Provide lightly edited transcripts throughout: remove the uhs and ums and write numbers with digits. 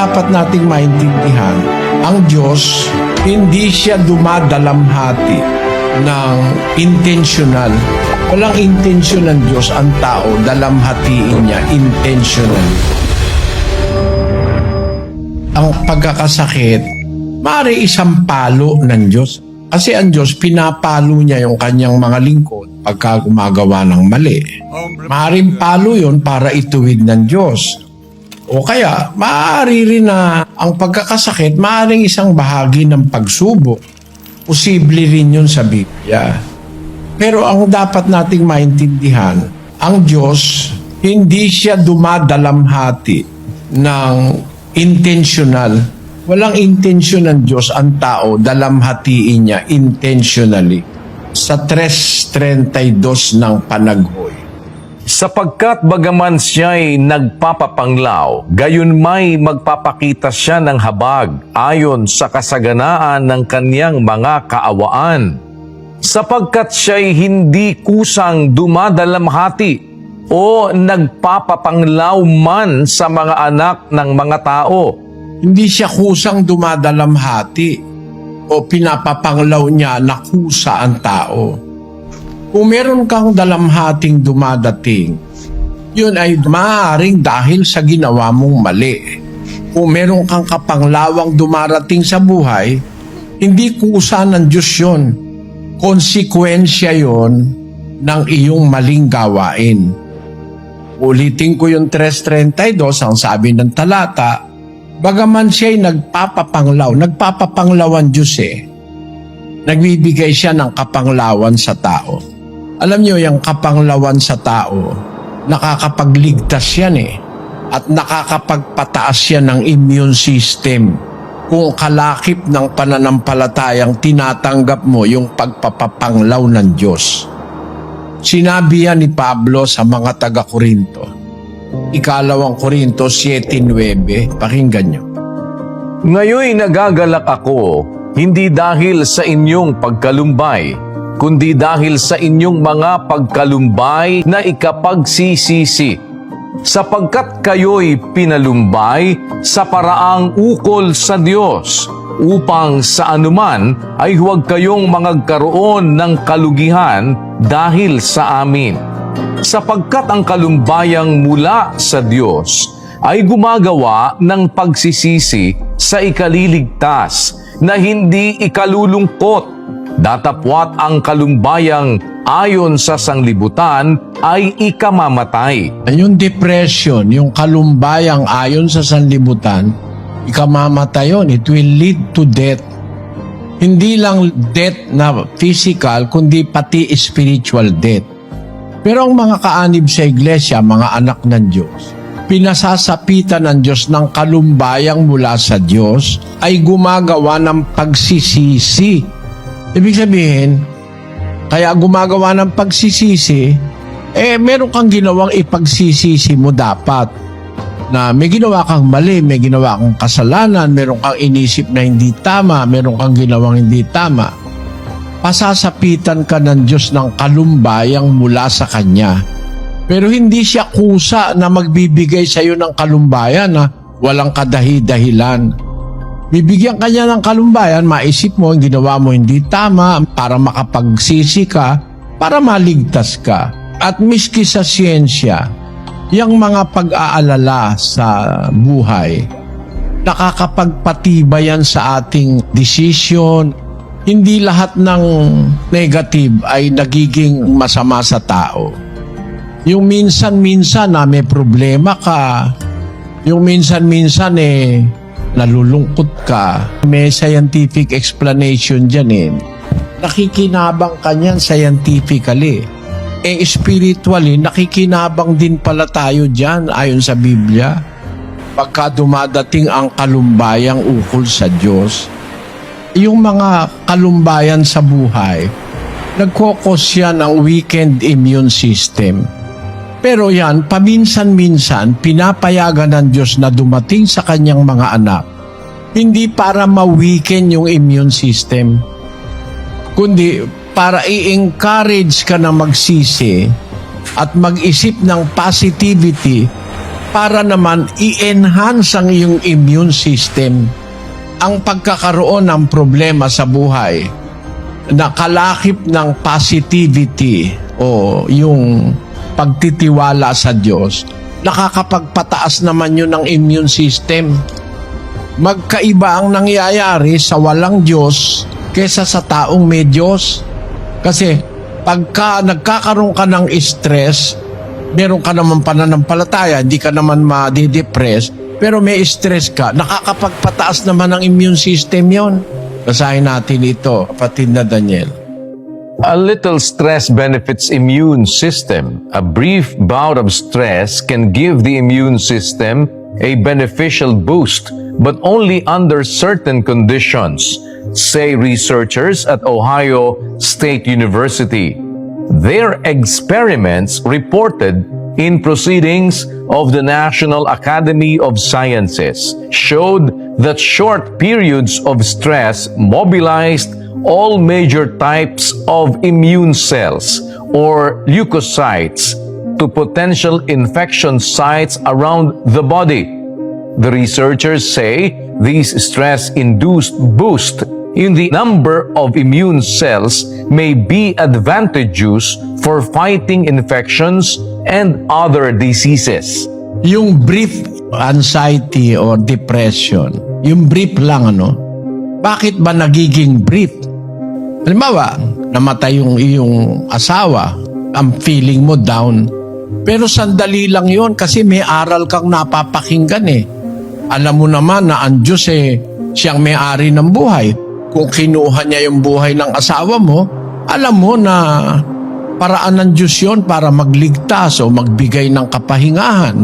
dapat nating maintindihan, ang Diyos, hindi siya dumadalamhati ng intentional. Walang intensyon ng Diyos ang tao, dalamhatiin niya intentionally. Ang pagkakasakit, maaari isang palo ng Diyos. Kasi ang Diyos, pinapalo niya yung kanyang mga lingkod pagka gumagawa ng mali. Maaaring palo yun para ituwid ng Diyos. O kaya, maaari rin na ang pagkakasakit, maaaring isang bahagi ng pagsubok. Posible rin yun sa Biblia. Pero ang dapat nating maintindihan, ang Diyos, hindi siya dumadalamhati ng intentional. Walang intensyon ng Diyos ang tao, dalamhatiin niya intentionally. Sa 3:32 ng panaghoy. Sapagkat bagaman siya'y nagpapapanglaw, gayon may magpapakita siya ng habag ayon sa kasaganaan ng kaniyang mga kaawaan. Sapagkat siya'y hindi kusang dumadalamhati o nagpapapanglaw man sa mga anak ng mga tao. Hindi siya kusang dumadalamhati o pinapapanglaw niya na kusa ang tao. Kung meron kang dalamhating dumadating, yun ay maaaring dahil sa ginawa mong mali. Kung meron kang kapanglawang dumarating sa buhay, hindi kusa ng Diyos yun. Konsekwensya yun ng iyong maling gawain. Ulitin ko yung 3:32, ang sabi ng talata, bagaman siya'y nagpapapanglaw ang Diyos nagbibigay siya ng kapanglawan sa tao. Alam niyo, yung kapanglawan sa tao, nakakapagligtas yan at nakakapagpataas yan ng immune system. Kung kalakip ng pananampalatayang tinatanggap mo yung pagpapapanglaw ng Diyos. Sinabi yan ni Pablo sa mga taga-Korinto. Ikalawang Korinto 7:9, pakinggan nyo. Ngayoy nagagalak ako, hindi dahil sa inyong pagkalumbay, kundi dahil sa inyong mga pagkalumbay na ikapagsisisi, sapagkat kayo'y pinalumbay sa paraang ukol sa Diyos, upang sa anuman ay huwag kayong magkaroon ng kalugihan dahil sa amin. Sapagkat ang kalumbayang mula sa Diyos ay gumagawa ng pagsisisi sa ikaliligtas na hindi ikalulungkot. Datapwat ang kalumbayang ayon sa sanglibutan ay ikamamatay. Yung depression, yung kalumbayang ayon sa sanlibutan, ikamamatay yun. It will lead to death. Hindi lang death na physical, kundi pati spiritual death. Pero ang mga kaanib sa iglesia, mga anak ng Diyos, pinasasapitan ng Diyos ng kalumbayang mula sa Diyos ay gumagawa ng pagsisisi. Ibig sabihin, kaya gumagawa ng pagsisisi, meron kang ginawang ipagsisisi mo dapat. Na may ginawa kang mali, may ginawa kang kasalanan, meron kang inisip na hindi tama, meron kang ginawang hindi tama. Pasasapitan ka ng Diyos ng kalumbayang mula sa Kanya. Pero hindi siya kusa na magbibigay sa iyo ng kalumbayan na walang kadahi-dahilan. Bibigyan ka niya ng kalumbayan, maisip mo, ang ginawa mo hindi tama para makapagsisi ka, para maligtas ka. At miski sa siyensya, yung mga pag-aalala sa buhay, nakakapagpatibay yan sa ating decision. Hindi lahat ng negative ay nagiging masama sa tao. Yung minsan-minsan na may problema ka, yung minsan-minsan nalulungkot ka, may scientific explanation dyan Nakikinabang ka niyan scientifically. Spiritually, nakikinabang din pala tayo dyan ayon sa Biblia. Pagka dumadating ang kalumbayang ukol sa Diyos, yung mga kalumbayan sa buhay, nagkokos yan ng weakened immune system. Pero yan, paminsan-minsan, pinapayagan ng Diyos na dumating sa kanyang mga anak, hindi para ma-weaken yung immune system, kundi para i-encourage ka na magsisi at mag-isip ng positivity para naman i-enhance ang iyong immune system. Ang pagkakaroon ng problema sa buhay na kalakip ng positivity o yung pagtitiwala sa Diyos, nakakapagpataas naman yun ng immune system. Magkaiba ang nangyayari sa walang Diyos kesa sa taong may Diyos. Kasi pagka nagkakaroon ka ng stress, meron ka naman pananampalataya, hindi ka naman madidepress, pero may stress ka, nakakapagpataas naman ng immune system yon. Basahin natin ito, kapatid na Daniel. A little stress benefits immune system. A brief bout of stress can give the immune system a beneficial boost, but only under certain conditions, say researchers at Ohio State University. Their experiments reported in proceedings of the National Academy of Sciences showed that short periods of stress mobilized all major types of immune cells or leukocytes to potential infection sites around the body. The researchers say these stress-induced boost in the number of immune cells may be advantageous for fighting infections and other diseases. Yung brief anxiety or depression, yung brief lang bakit ba nagiging brief? Halimbawa, namatay yung iyong asawa, ang feeling mo down. Pero sandali lang yon kasi may aral kang napapakinggan eh. Alam mo naman na ang Diyos siyang may-ari ng buhay. Kung kinuha niya yung buhay ng asawa mo, alam mo na paraan ng Diyos yun para magligtas o magbigay ng kapahingahan.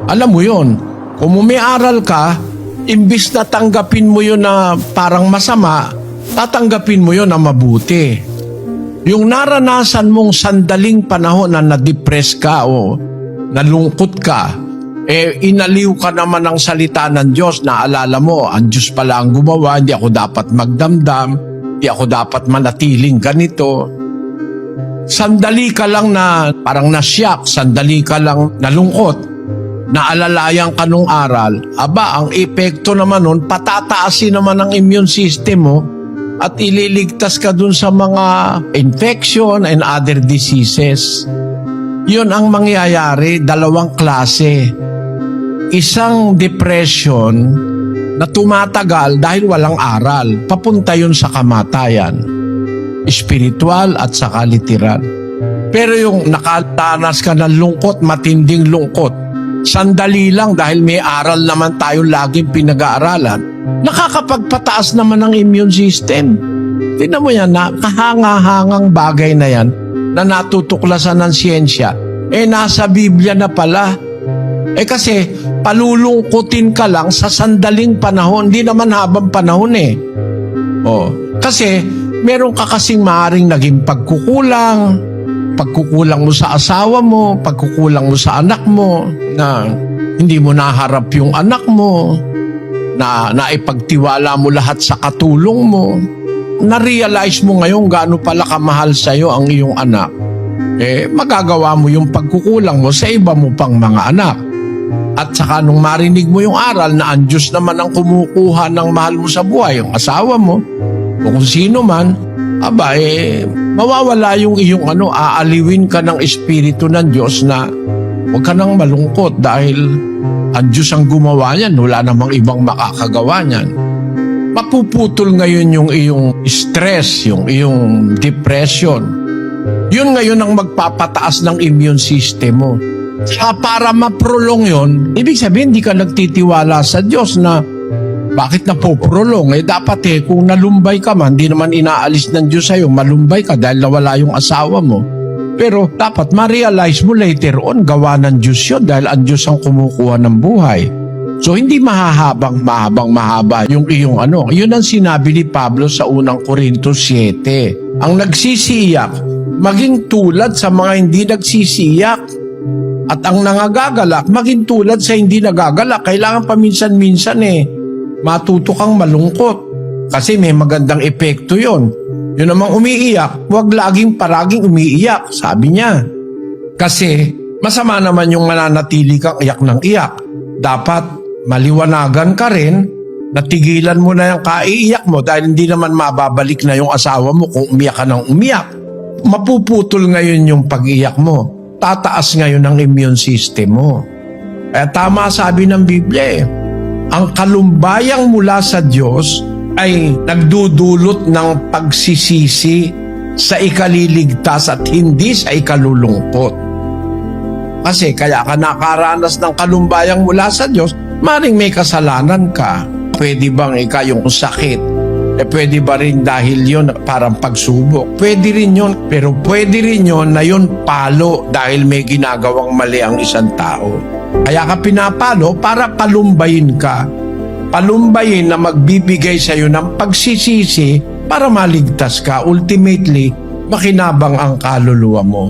Alam mo yun. Kung may aral ka, imbis na tanggapin mo yun na parang masama, tatanggapin mo yun na mabuti. Yung naranasan mong sandaling panahon na na-depress ka o nalungkot ka, inaliw ka naman ng salita ng Diyos na alala mo, ang Diyos pala ang gumawa, hindi ako dapat magdamdam, hindi ako dapat manatiling ganito. Sandali ka lang na parang nasyak, sandali ka lang nalungkot, naalalayan ka nung aral, ang epekto naman nun, patataasin naman ang immune system mo at ililigtas ka dun sa mga infection and other diseases. Yun ang mangyayari, dalawang klase. Isang depression na tumatagal dahil walang aral, papunta yun sa kamatayan, spiritual at saka literal. Pero yung nakatanas ka ng lungkot, matinding lungkot, sandali lang dahil may aral naman tayo laging pinag-aaralan, nakakapagpataas naman ng immune system. Tingnan mo yan, kahanga-hangang bagay na yan na natutuklasan ng siyensya, nasa Biblia na pala. Kasi palulungkutin ka lang sa sandaling panahon, hindi naman habang panahon kasi meron ka kasing maaaring naging pagkukulang mo sa asawa mo, pagkukulang mo sa anak mo, na hindi mo naharap yung anak mo, na naipagtiwala mo lahat sa katulong mo, na-realize mo ngayon gaano pala kamahal sa'yo ang iyong anak, magagawa mo yung pagkukulang mo sa iba mo pang mga anak. At saka nung marinig mo yung aral na ang Diyos naman ang kumukuha ng mahal mo sa buhay, yung asawa mo, o kung sino man, mawawala yung iyong aaliwin ka ng Espiritu ng Diyos na huwag ka nang malungkot dahil ang Diyos ang gumawa niyan, wala namang ibang makakagawa niyan. Mapuputol ngayon yung iyong stress, yung iyong depression. Yun ngayon ang magpapataas ng immune system mo. Para ma-prolong yun, ibig sabihin hindi ka nagtitiwala sa Diyos na bakit napoprolong? Dapat kung nalumbay ka man, hindi naman inaalis ng Diyos sa'yo, malumbay ka dahil nawala yung asawa mo. Pero dapat ma-realize mo later on, gawa ng Diyos yun dahil ang Diyos ang kumukuha ng buhay. So hindi mahaba yung iyong Yun ang sinabi ni Pablo sa unang Corintios 7. Ang nagsisiyak, maging tulad sa mga hindi nagsisiyak. At ang nangagagalak, maging tulad sa hindi nagagalak. Kailangan paminsan-minsan matuto kang malungkot. Kasi may magandang epekto yon. Yun namang umiiyak, huwag laging paraging umiiyak, sabi niya. Kasi Masama naman yung mananatili kang iyak ng iyak. Dapat maliwanagan ka rin, natigilan mo na yung kaiiyak mo dahil hindi naman mababalik na yung asawa mo kung umiyak ka ng umiyak. Mapuputol ngayon yung pag-iyak mo. Tataas ngayon ang immune system mo. Kaya tama sabi ng Biblia eh, ang kalumbayang mula sa Diyos ay nagdudulot ng pagsisisi sa ikaliligtas at hindi sa ikalulungkot. Kasi kaya ka nakaranas ng kalumbayang mula sa Diyos, maring may kasalanan ka. Pwede bang yung sakit? Pwede ba rin dahil yun parang pagsubok? Pwede rin yun, pero pwede rin yun na yun palo dahil may ginagawang mali ang isang tao. Kaya ka pinapalo para palumbayin ka. Palumbayin na magbibigay sa iyo ng pagsisisi para maligtas ka. Ultimately, makinabang ang kaluluwa mo.